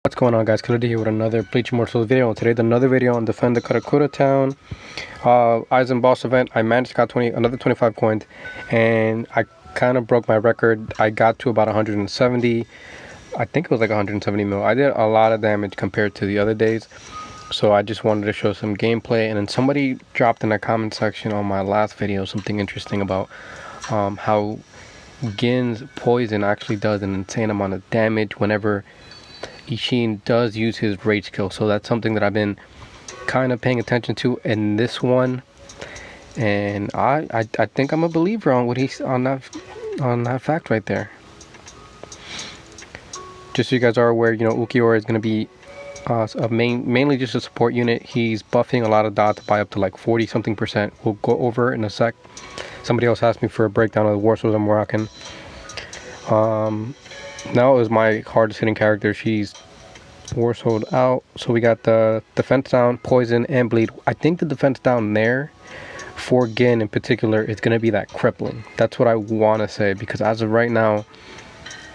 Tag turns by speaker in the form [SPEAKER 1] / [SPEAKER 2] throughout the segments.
[SPEAKER 1] What's going on, guys? Killer D here with another Bleach Immortal video. Today, another video on Defend the Karakura Town Aizen boss event. I managed to got another 25 coins, and I kind of broke my record. I got to about 170. I think it was like 170 mil. I did a lot of damage compared to the other days, so I just wanted to show some gameplay. And then somebody dropped in the comment section on my last video something interesting about how Gin's poison actually does an insane amount of damage whenever Isshin does use his rage kill. So that's something that I've been kind of paying attention to in this one, and I think I'm a believer on what he's on that fact right there. Just so you guys are aware, you know, Ukiura is going to be mainly just a support unit. He's buffing a lot of dots by up to like 40 something %. We'll go over in a sec. Somebody else asked me for a breakdown of the Warsoul I'm rocking. Now is my hardest hitting character. She's Warsouled out. So we got the defense down, poison, and bleed. I think the defense down there for Gin in particular is going to be that crippling. That's what I want to say, because as of right now,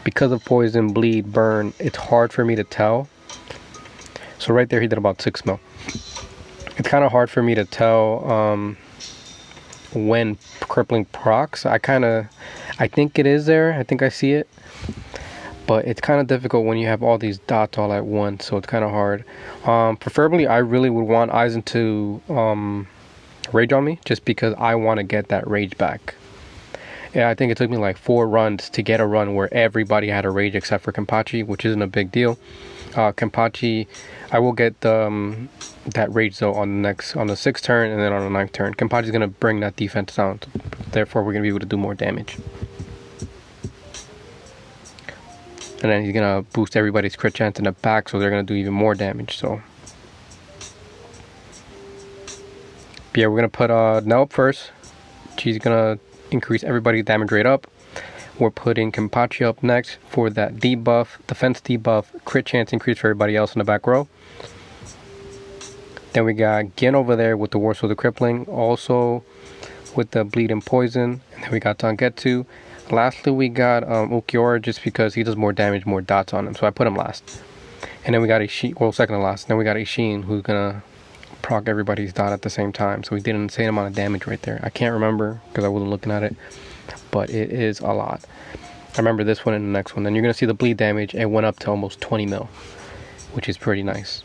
[SPEAKER 1] because of poison, bleed, burn, it's hard for me to tell. So right there he did about 6 mil. It's kind of hard for me to tell when crippling procs. I think it is there. I think I see it. But it's kind of difficult when you have all these dots all at once, so it's kind of hard. Preferably, I really would want Aizen to rage on me, just because I want to get that rage back. Yeah, I think it took me like 4 runs to get a run where everybody had a rage except for Kenpachi, which isn't a big deal. Kenpachi, I will get that rage though on the 6th turn, and then on the 9th turn. Kenpachi's gonna bring that defense down, therefore we're gonna be able to do more damage. And then he's gonna boost everybody's crit chance in the back, so they're gonna do even more damage. So but yeah, we're gonna put Nell up first. She's gonna increase everybody's damage rate up. We're putting Kenpachi up next for that debuff, defense debuff, crit chance increase for everybody else in the back row. Then we got Gin over there with the Warsoul the crippling, also with the bleed and poison. And then we got Zangetsu. Lastly, we got Ukiura, just because he does more damage, more dots on him, so I put him last. And then we got Isshin, well, second to last. Then we got Isshin, who's gonna proc everybody's dot at the same time. So he did an insane amount of damage right there. I can't remember because I wasn't looking at it, but it is a lot. I remember this one and the next one. Then you're gonna see the bleed damage. It went up to almost 20 mil, which is pretty nice.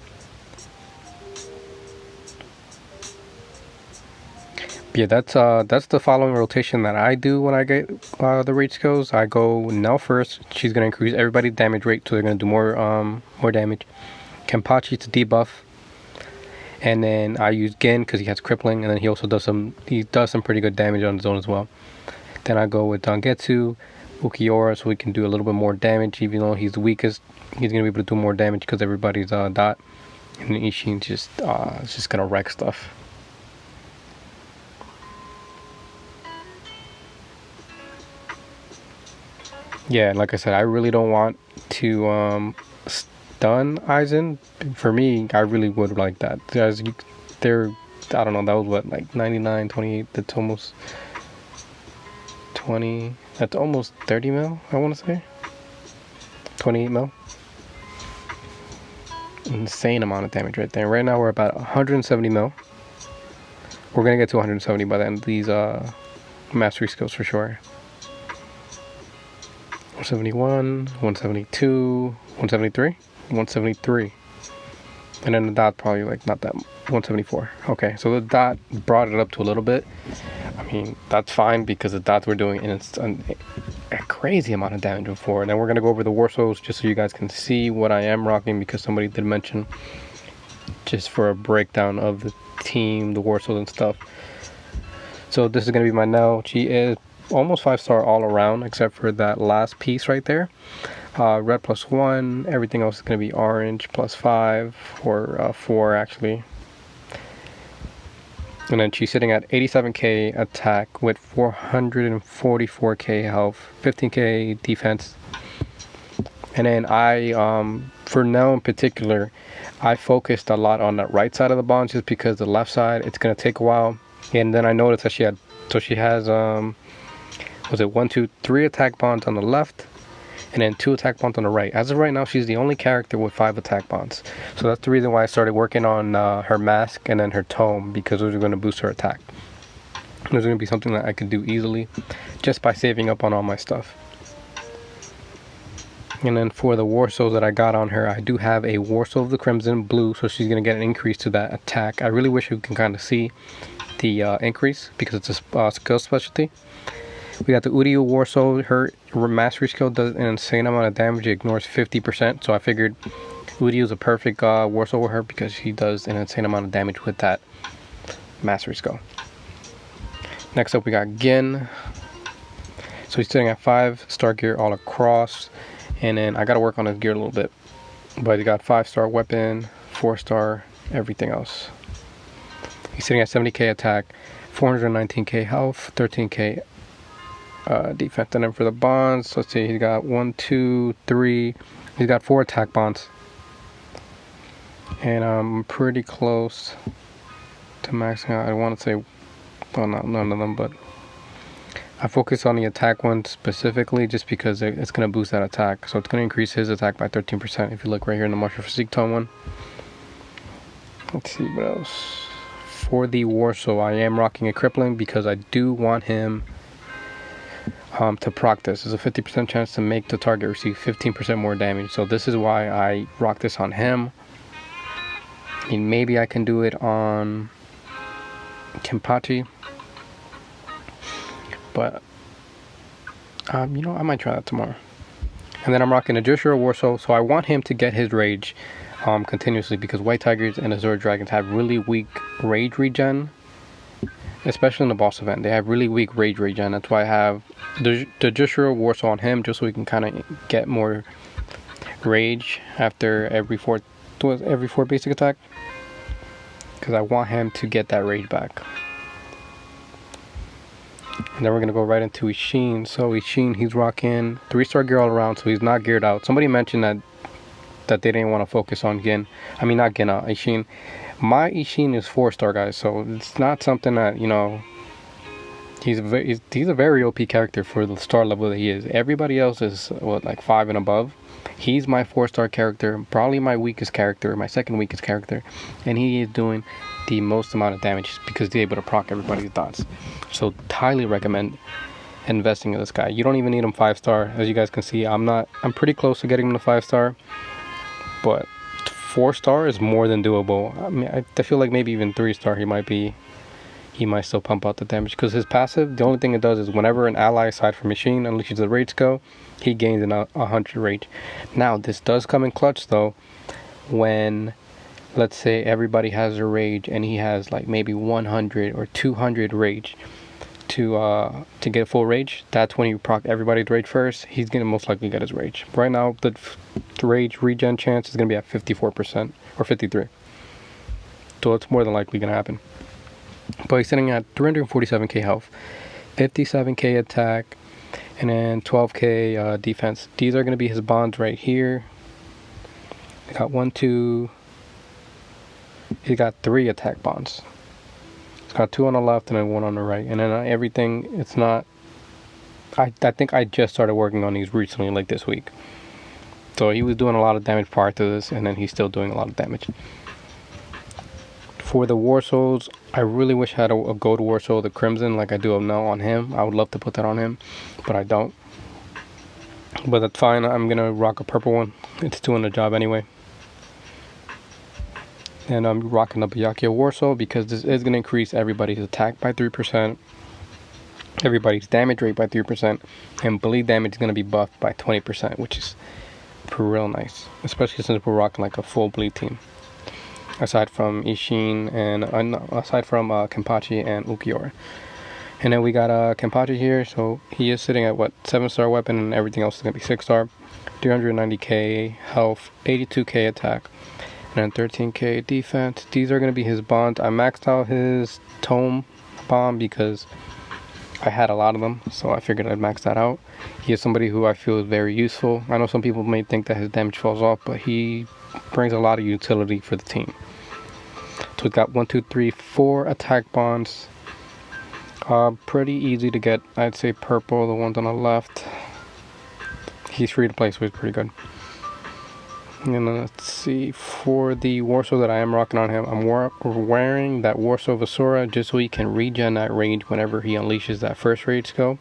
[SPEAKER 1] Yeah, that's the following rotation that I do when I get the rage skills. I go Nell first. She's gonna increase everybody's damage rate, so they're gonna do more damage. Kenpachi to debuff, and then I use Gin because he has crippling, and then he also does some pretty good damage on his own as well. Then I go with Zangetsu, Ukiura, so we can do a little bit more damage. Even though he's the weakest, he's gonna be able to do more damage because everybody's dot. And then Isshin is just gonna wreck stuff. Yeah, like I said, I really don't want to stun Aizen. For me, I really would like that. I don't know, that was what, like 99, 28, that's almost 20, that's almost 30 mil, I want to say. 28 mil. Insane amount of damage right there. Right now we're about 170 mil. We're going to get to 170 by the end of these mastery skills for sure. 171, 172, 173, 173. And then the dot probably like not that, 174. Okay, so the dot brought it up to a little bit. I mean, that's fine because the dots we're doing, and it's a crazy amount of damage before. And then we're going to go over the Warsouls just so you guys can see what I am rocking, because somebody did mention just for a breakdown of the team, the Warsoul and stuff. So this is going to be my Nell. She is almost 5-star all around except for that last piece right there. Red +1, everything else is going to be orange +5 or 4 actually. And then she's sitting at 87k attack with 444k health, 15k defense. And then I for now in particular, I focused a lot on that right side of the bond, just because the left side, it's going to take a while. And then I noticed that she has was it 1, 2, 3 attack bonds on the left, and then 2 attack bonds on the right. As of right now, she's the only character with 5 attack bonds. So that's the reason why I started working on her mask and then her tome, because those are going to boost her attack. Those are going to be something that I could do easily just by saving up on all my stuff. And then for the Warsoul that I got on her, I do have a Warsoul of the Crimson blue, so she's going to get an increase to that attack. I really wish you can kind of see the increase, because it's a skill specialty. We got the Udio Warsoul. Her mastery skill does an insane amount of damage. It ignores 50%, so I figured Udio is a perfect Warsoul with her, because she does an insane amount of damage with that mastery skill. Next up we got Gin. So he's sitting at 5-star gear all across. And then I gotta work on his gear a little bit. But he got 5-star weapon, 4-star, everything else. He's sitting at 70k attack, 419k health, 13k defense. And then for the bonds, let's see, he's got 1, 2, 3. He's got 4 attack bonds. And I'm pretty close to maxing out. I want to say, well, not none of them, but I focus on the attack one specifically just because it's going to boost that attack. So it's going to increase his attack by 13% if you look right here in the Martial Physique Tone one. Let's see what else. For the Warsoul, I am rocking a Crippling because I do want him to proc this. There's a 50% chance to make the target receive 15% more damage. So this is why I rock this on him. I mean, maybe I can do it on Kenpachi. But, you know, I might try that tomorrow. And then I'm rocking a Jushiro Warsoul, so I want him to get his rage continuously, because White Tigers and Azure Dragons have really weak rage regen, especially in the boss event. They have really weak rage regen. That's why I have the Jushiro Warsoul on him, just so we can kind of get more rage after every four basic attack, because I want him to get that rage back. And then we're going to go right into Isshin. So Isshin, he's rocking 3-star gear all around, so he's not geared out. Somebody mentioned that they didn't want to focus on Gin. I mean, not Gin, Isshin. My Isshin is 4-star, guys, so it's not something that, you know, he's a very OP character for the star level that he is. Everybody else is, what, like 5 and above. He's my 4-star character, probably my weakest character, my second weakest character, and he is doing the most amount of damage because he's able to proc everybody's dots. So highly recommend investing in this guy. You don't even need him 5-star. As you guys can see, I'm pretty close to getting him to 5-star, but 4-star is more than doable. I mean, I feel like maybe even 3-star he might still pump out the damage, because his passive, the only thing it does is whenever an ally aside from Machine unleashes a rage skill, he gains 100 rage. Now this does come in clutch though, when let's say everybody has a rage and he has like maybe 100 or 200 rage to get full rage. That's when you proc everybody's rage first. He's gonna most likely get his rage. Right now the rage regen chance is gonna be at 54% or 53%, so it's more than likely gonna happen. But he's sitting at 347k health, 57k attack, and then 12k defense. These are going to be his bonds right here. He got 1, 2. He got 3 attack bonds. He's got 2 on the left and then 1 on the right. And then everything, it's not. I think I just started working on these recently, like this week. So he was doing a lot of damage prior to this, and then he's still doing a lot of damage. For the Warsouls, I really wish I had a gold Warsoul, the Crimson, like I do now on him. I would love to put that on him, but I don't. But that's fine. I'm going to rock a purple one. It's doing the job anyway. And I'm rocking the Byakuya Warsoul because this is going to increase everybody's attack by 3%, everybody's damage rate by 3%, and bleed damage is going to be buffed by 20%, which is real nice, especially since we're rocking like a full bleed team. Aside from Isshin and aside from Kenpachi and Ukiura. And then we got Kenpachi here, so he is sitting at what, 7-star weapon, and everything else is gonna be 6-star. 390k health, 82k attack, and then 13k defense. These are gonna be his bonds. I maxed out his tome bomb because I had a lot of them, so I figured I'd max that out. He is somebody who I feel is very useful. I know some people may think that his damage falls off, but he brings a lot of utility for the team. So we've got 1, 2, 3, 4 attack bonds. Pretty easy to get. I'd say purple, the ones on the left. he's free to play, so he's pretty good. And then let's see, for the Warsoul that I am rocking on him, I'm wearing that Warsoul Visora just so he can regen that rage whenever he unleashes that first rage skill.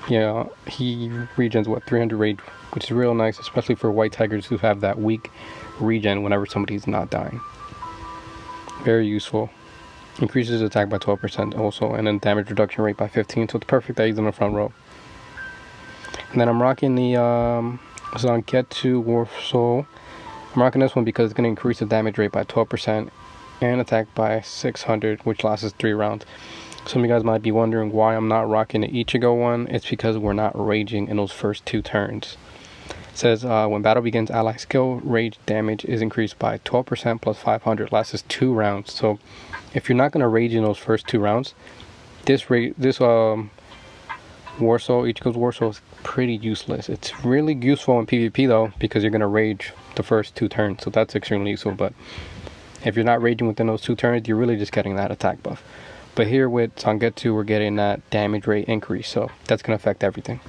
[SPEAKER 1] Yeah, he regens, what, 300 rage, which is real nice, especially for white tigers who have that weak regen whenever somebody's not dying. Very useful. Increases attack by 12% also, and then damage reduction rate by 15, so it's perfect that he's in the front row. And then I'm rocking the Zangetsu Warsoul. I'm rocking this one because it's going to increase the damage rate by 12% and attack by 600, which lasts 3 rounds. Some of you guys might be wondering why I'm not rocking the Ichigo one. It's because we're not raging in those first 2 turns. It says when battle begins, ally skill rage damage is increased by 12% plus 500, lasts 2 rounds. So if you're not going to rage in those first 2 rounds, this Warsoul, Ichigo's Warsoul, is pretty useless. It's really useful in PvP though, because you're going to rage the first 2 turns, so that's extremely useful. But if you're not raging within those 2 turns, you're really just getting that attack buff. But here with Zangetsu, we're getting that damage rate increase, so that's going to affect everything.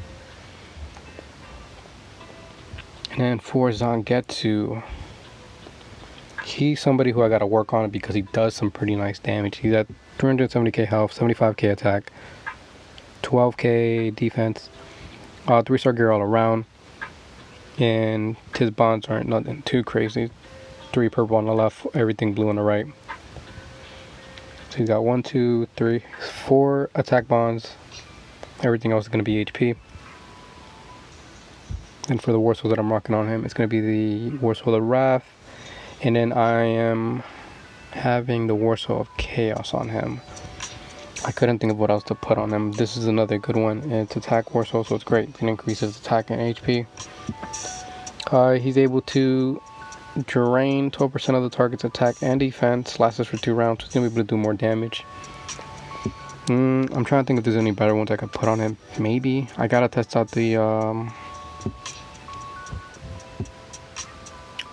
[SPEAKER 1] And then for Zangetsu, he's somebody who I got to work on because he does some pretty nice damage. He's at 370k health, 75k attack, 12k defense, 3-star gear all around, and his bonds aren't nothing too crazy. 3 purple on the left, everything blue on the right. So he's got 1, 2, 3, 4 attack bonds. Everything else is going to be HP. And for the Warsoul that I'm rocking on him, it's going to be the Warsoul of Wrath. And then I am having the Warsoul of Chaos on him. I couldn't think of what else to put on him. This is another good one. It's attack Warsoul, so it's great. It can increase his attack and HP. He's able to drain 12% of the target's attack and defense. Lasts for 2 rounds. So he's going to be able to do more damage. I'm trying to think if there's any better ones I could put on him. Maybe. I gotta test out the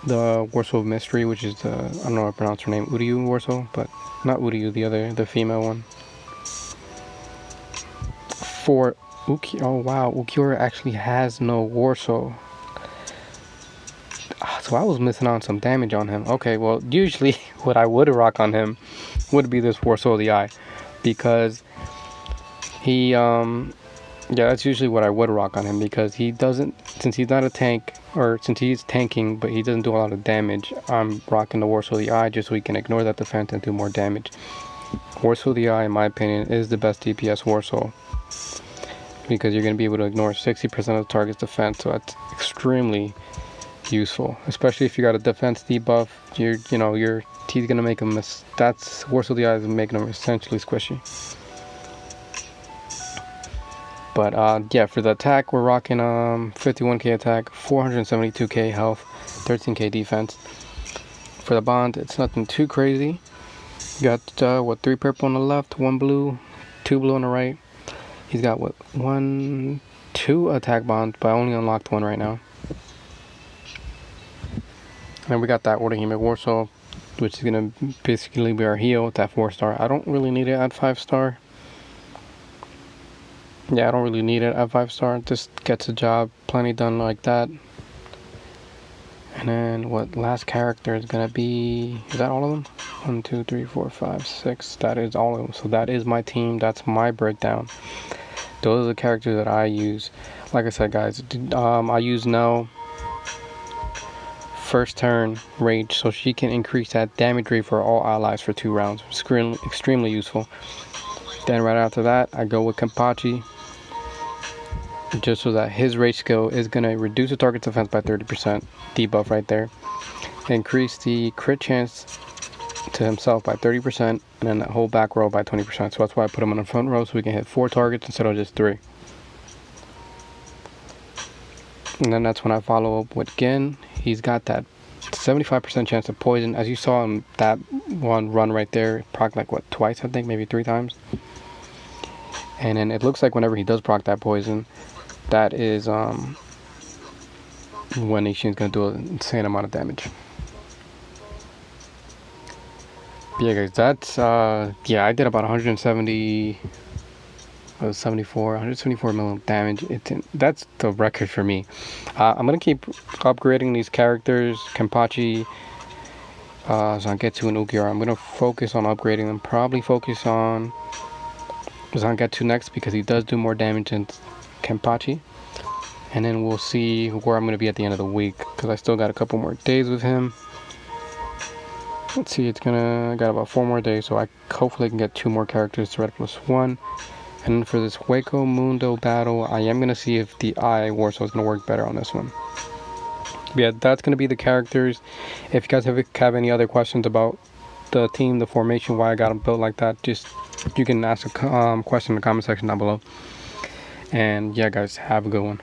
[SPEAKER 1] Warsoul of Mystery, which is the, I don't know how to pronounce her name, Uryu Warsoul, but not Uryu, the female one. For Uki, oh wow, Ukiura actually has no Warsoul. So I was missing on some damage on him. Okay, well, usually what I would rock on him would be this Warsoul of the Eye, because he, yeah, that's usually what I would rock on him, because he doesn't, since he's not a tank, or since he's tanking, but he doesn't do a lot of damage, I'm rocking the Warsoul of the Eye just so he can ignore that defense and do more damage. Warsoul of the Eye, in my opinion, is the best DPS Warsoul, because you're going to be able to ignore 60% of the target's defense, so that's extremely useful, especially if you got a defense debuff. Your teeth gonna make them that's Warsoul of the Eye is making them essentially squishy. But yeah, for the attack, we're rocking 51k attack, 472k health, 13k defense. For the bond, it's nothing too crazy. You got what, 3 purple on the left, 1 blue, 2 blue on the right. He's got what, 2 attack bonds, but I only unlocked 1 right now. And we got that Orihime Warsoul, which is going to basically be our heal with that 4-star. I don't really need it at 5-star. Yeah, I don't really need it at 5-star. Just gets the job plenty done like that. And then what last character is going to be... Is that all of them? 1, 2, 3, 4, 5, 6. That is all of them. So that is my team. That's my breakdown. Those are the characters that I use. Like I said, guys, I use Nell first turn rage, so she can increase that damage rate for all allies for 2 rounds. Extremely useful. Then right after that, I go with Kenpachi, just so that his rage skill is going to reduce the target's defense by 30%. Debuff right there. Increase the crit chance to himself by 30%, and then that whole back row by 20%. So that's why I put him on the front row, so we can hit 4 targets instead of just 3. And then that's when I follow up with Gin. He's got that 75% chance of poison. As you saw in that one run right there, proc like what, twice I think, maybe 3 times. And then it looks like whenever he does proc that poison, that is when Isshin's gonna do an insane amount of damage. But yeah guys, that's yeah, I did about 170 174 million damage. That's the record for me. I'm gonna keep upgrading these characters, Kenpachi, Zangetsu, and Ukiura. I'm gonna focus on upgrading them. Probably focus on Zangetsu next because he does do more damage than Kenpachi. And then we'll see where I'm gonna be at the end of the week because I still got a couple more days with him. Let's see, I got about 4 more days, so I hopefully can get 2 more characters to Red +1. And then for this Waco Mundo battle, I am going to see if the Warsoul is going to work better on this one. But yeah, that's going to be the characters. If you guys have any other questions about the team, the formation, why I got them built like that, you can ask a question in the comment section down below. And yeah, guys, have a good one.